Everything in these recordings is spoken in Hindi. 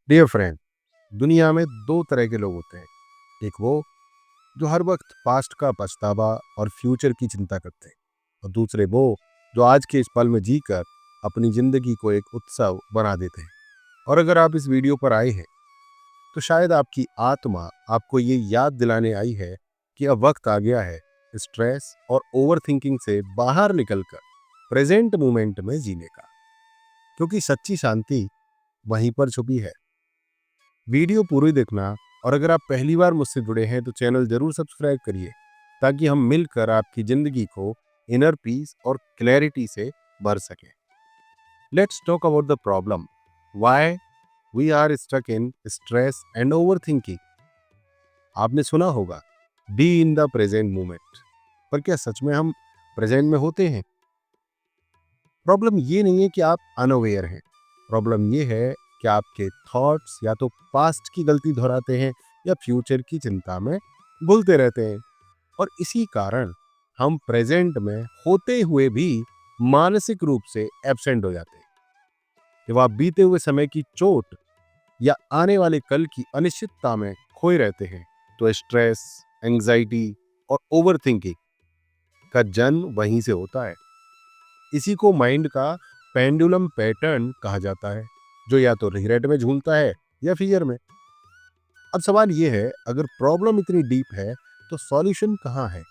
डियर फ्रेंड, दुनिया में दो तरह के लोग होते हैं। एक वो जो हर वक्त पास्ट का पछतावा और फ्यूचर की चिंता करते हैं, और दूसरे वो जो आज के इस पल में जीकर अपनी जिंदगी को एक उत्सव बना देते हैं। और अगर आप इस वीडियो पर आए हैं तो शायद आपकी आत्मा आपको ये याद दिलाने आई है कि अब वक्त आ गया है स्ट्रेस और ओवर थिंकिंग से बाहर निकलकर प्रेजेंट मोमेंट में जीने का, क्योंकि सच्ची शांति वहीं पर छुपी है। वीडियो पूरी देखना, और अगर आप पहली बार मुझसे जुड़े हैं तो चैनल जरूर सब्सक्राइब करिए, ताकि हम मिलकर आपकी जिंदगी को इनर पीस और क्लैरिटी से भर सकें। Let's talk about the problem why we are stuck in stress and overthinking. आपने सुना होगा be in the present moment, पर क्या सच में हम प्रेजेंट में होते हैं? प्रॉब्लम ये नहीं है कि आप अनअवेयर हैं। प्रॉब्लम ये है कि आपके थॉट्स या तो पास्ट की गलती दोहराते हैं या फ्यूचर की चिंता में भूलते रहते हैं। और इसी कारण हम प्रेजेंट में होते हुए भी मानसिक रूप से एब्सेंट हो जाते हैं। जब आप बीते हुए समय की चोट या आने वाले कल की अनिश्चितता में खोए रहते हैं तो स्ट्रेस, एंजाइटी और ओवर थिंकिंग का जन्म वहीं से होता है। इसी को माइंड का पेंडुलम पैटर्न कहा जाता है, जो या तो रिग्रेट में झूलता है या फियर में। अब सवाल यह है, अगर प्रॉब्लम इतनी डीप है तो सॉल्यूशन कहाँ है?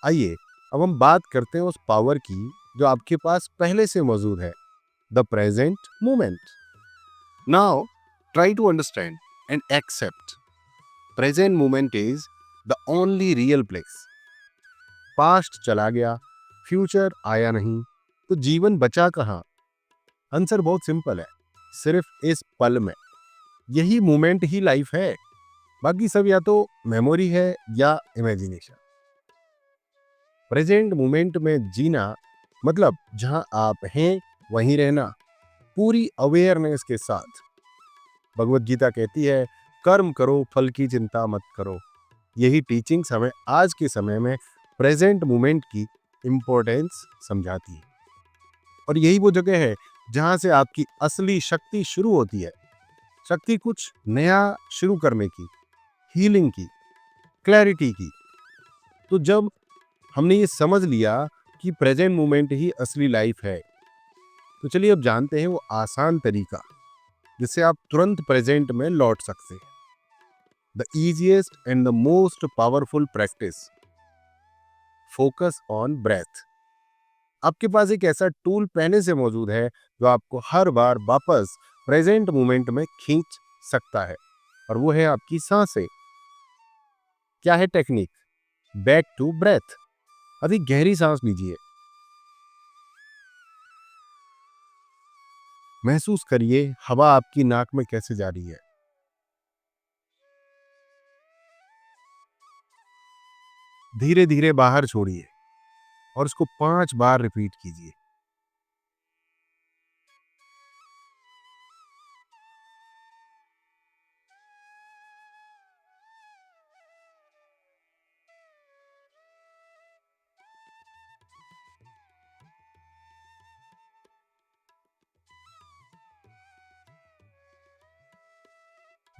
आइए अब हम बात करते हैं उस पावर की जो आपके पास पहले से मौजूद है, the present moment. Now try to understand and accept present moment is the only real place. Past चला गया, फ्यूचर आया नहीं, तो जीवन बचा कहाँ? आंसर बहुत सिंपल है, सिर्फ इस पल में। यही मोमेंट ही लाइफ है, बाकी सब या तो मेमोरी है या इमेजिनेशन। प्रेजेंट मोमेंट में जीना मतलब जहां आप हैं वहीं रहना, पूरी अवेयरनेस के साथ। भगवत गीता कहती है, कर्म करो फल की चिंता मत करो। यही टीचिंग्स हमें आज के समय में प्रेजेंट मोमेंट की इंपॉर्टेंस समझाती है। और यही वो जगह है जहां से आपकी असली शक्ति शुरू होती है। शक्ति कुछ नया शुरू करने की, हीलिंग की, क्लैरिटी की। तो जब हमने ये समझ लिया कि प्रेजेंट मोमेंट ही असली लाइफ है, तो चलिए अब जानते हैं वो आसान तरीका जिससे आप तुरंत प्रेजेंट में लौट सकते हैं। The easiest and the most powerful practice, focus on breath. आपके पास एक ऐसा टूल पहले से मौजूद है जो आपको हर बार वापस प्रेजेंट मोमेंट में खींच सकता है, और वो है आपकी सांसें। क्या है टेक्निक? Back to breath. अधिक गहरी सांस लीजिए, महसूस करिए हवा आपकी नाक में कैसे जा रही है। धीरे धीरे बाहर छोड़िए और उसको 5 बार रिपीट कीजिए।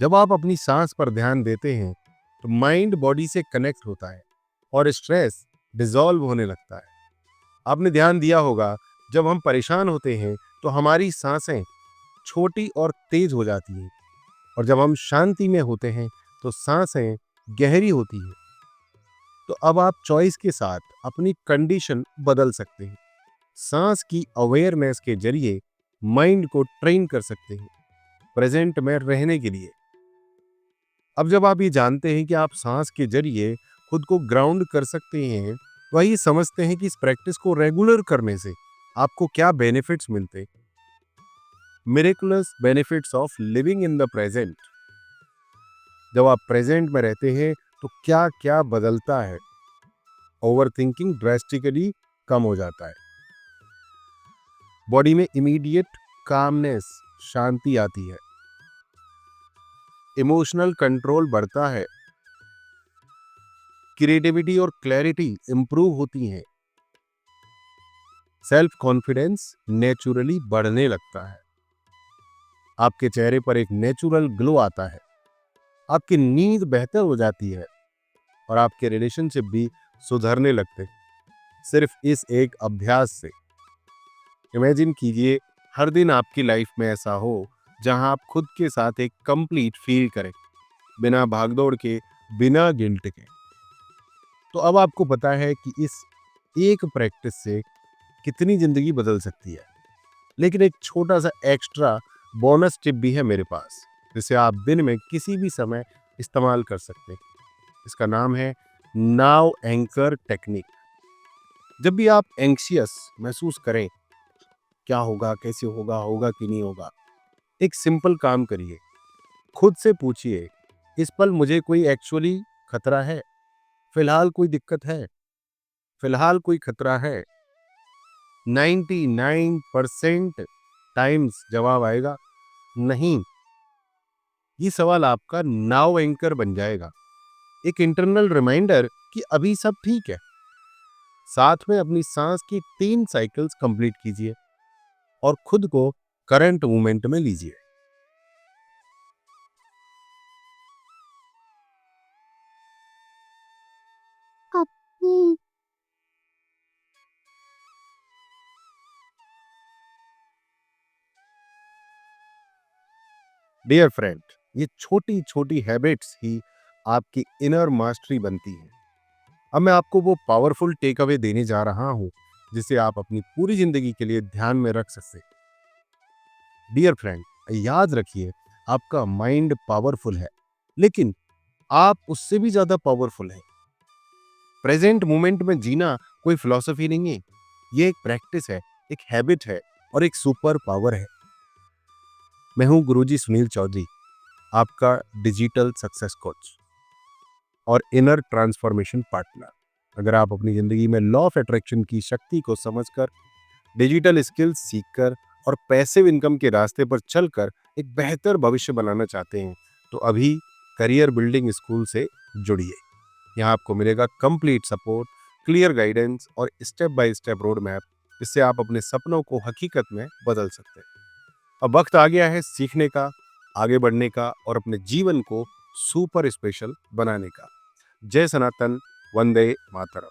जब आप अपनी सांस पर ध्यान देते हैं तो माइंड बॉडी से कनेक्ट होता है और स्ट्रेस डिसॉल्व होने लगता है। आपने ध्यान दिया होगा, जब हम परेशान होते हैं तो हमारी सांसें छोटी और तेज हो जाती हैं, और जब हम शांति में होते हैं तो सांसें गहरी होती हैं। तो अब आप चॉइस के साथ अपनी कंडीशन बदल सकते हैं। सांस की अवेयरनेस के जरिए माइंड को ट्रेन कर सकते हैं प्रेजेंट में रहने के लिए। अब जब आप ये जानते हैं कि आप सांस के जरिए खुद को ग्राउंड कर सकते हैं, वही समझते हैं कि इस प्रैक्टिस को रेगुलर करने से आपको क्या बेनिफिट्स मिलते। Miraculous benefits of living in the present. जब आप प्रेजेंट में रहते हैं तो क्या क्या बदलता है? ओवर थिंकिंग ड्रेस्टिकली कम हो जाता है, बॉडी में इमीडिएट कामनेस, शांति आती है, इमोशनल कंट्रोल बढ़ता है, क्रिएटिविटी और क्लैरिटी इंप्रूव होती हैं, सेल्फ कॉन्फिडेंस नेचुरली बढ़ने लगता है। आपके चेहरे पर एक नेचुरल ग्लो आता है, आपकी नींद बेहतर हो जाती है और आपके रिलेशनशिप भी सुधरने लगते हैं, सिर्फ इस एक अभ्यास से। इमेजिन कीजिए हर दिन आपकी लाइफ में ऐसा हो जहां आप खुद के साथ एक कंप्लीट फील करें, बिना भागदौड़ के, बिना गिल्ट के। तो अब आपको पता है कि इस एक प्रैक्टिस से कितनी जिंदगी बदल सकती है। लेकिन एक छोटा सा एक्स्ट्रा बोनस टिप भी है मेरे पास, जिसे आप दिन में किसी भी समय इस्तेमाल कर सकते हैं। इसका नाम है नाउ एंकर टेक्निक। जब भी आप एंग्शियस महसूस करें, क्या होगा, कैसे होगा, होगा कि नहीं होगा, एक सिंपल काम करिए। खुद से पूछिए, इस पल मुझे कोई एक्चुअली खतरा है? फिलहाल कोई दिक्कत है? फिलहाल कोई खतरा है? 99% टाइम्स जवाब आएगा नहीं। ये सवाल आपका नाउ एंकर बन जाएगा, एक इंटरनल रिमाइंडर कि अभी सब ठीक है। साथ में अपनी सांस की 3 साइकिल्स कंप्लीट कीजिए और खुद को करंट मोमेंट में लीजिए। अपनी डियर फ्रेंड, ये छोटी छोटी हैबिट्स ही आपकी इनर मास्टरी बनती है। अब मैं आपको वो पावरफुल टेक अवे देने जा रहा हूं जिसे आप अपनी पूरी जिंदगी के लिए ध्यान में रख सकते। डियर फ्रेंड, याद रखिए, आपका माइंड पावरफुल है, लेकिन आप उससे भी ज्यादा पावरफुल है। प्रेजेंट मोमेंट में जीना कोई फिलॉसफी नहीं है, ये एक प्रैक्टिस है, एक हैबिट है और एक सुपर पावर है। मैं हूं गुरुजी सुनील चौधरी, आपका डिजिटल सक्सेस कोच और इनर ट्रांसफॉर्मेशन पार्टनर। अगर आप अपनी जिंदगी में लॉ ऑफ अट्रैक्शन की शक्ति को समझकर, डिजिटल स्किल्स सीखकर और पैसिव इनकम के रास्ते पर चलकर एक बेहतर भविष्य बनाना चाहते हैं, तो अभी करियर बिल्डिंग स्कूल से जुड़िए। यहाँ आपको मिलेगा कंप्लीट सपोर्ट, क्लियर गाइडेंस और step by step road map, जिससे आप अपने सपनों को हकीकत में बदल सकते हैं। अब वक्त आ गया है सीखने का, आगे बढ़ने का और अपने जीवन को सुपर स्पेशल बनाने का। जय सनातन, वंदे मातरम।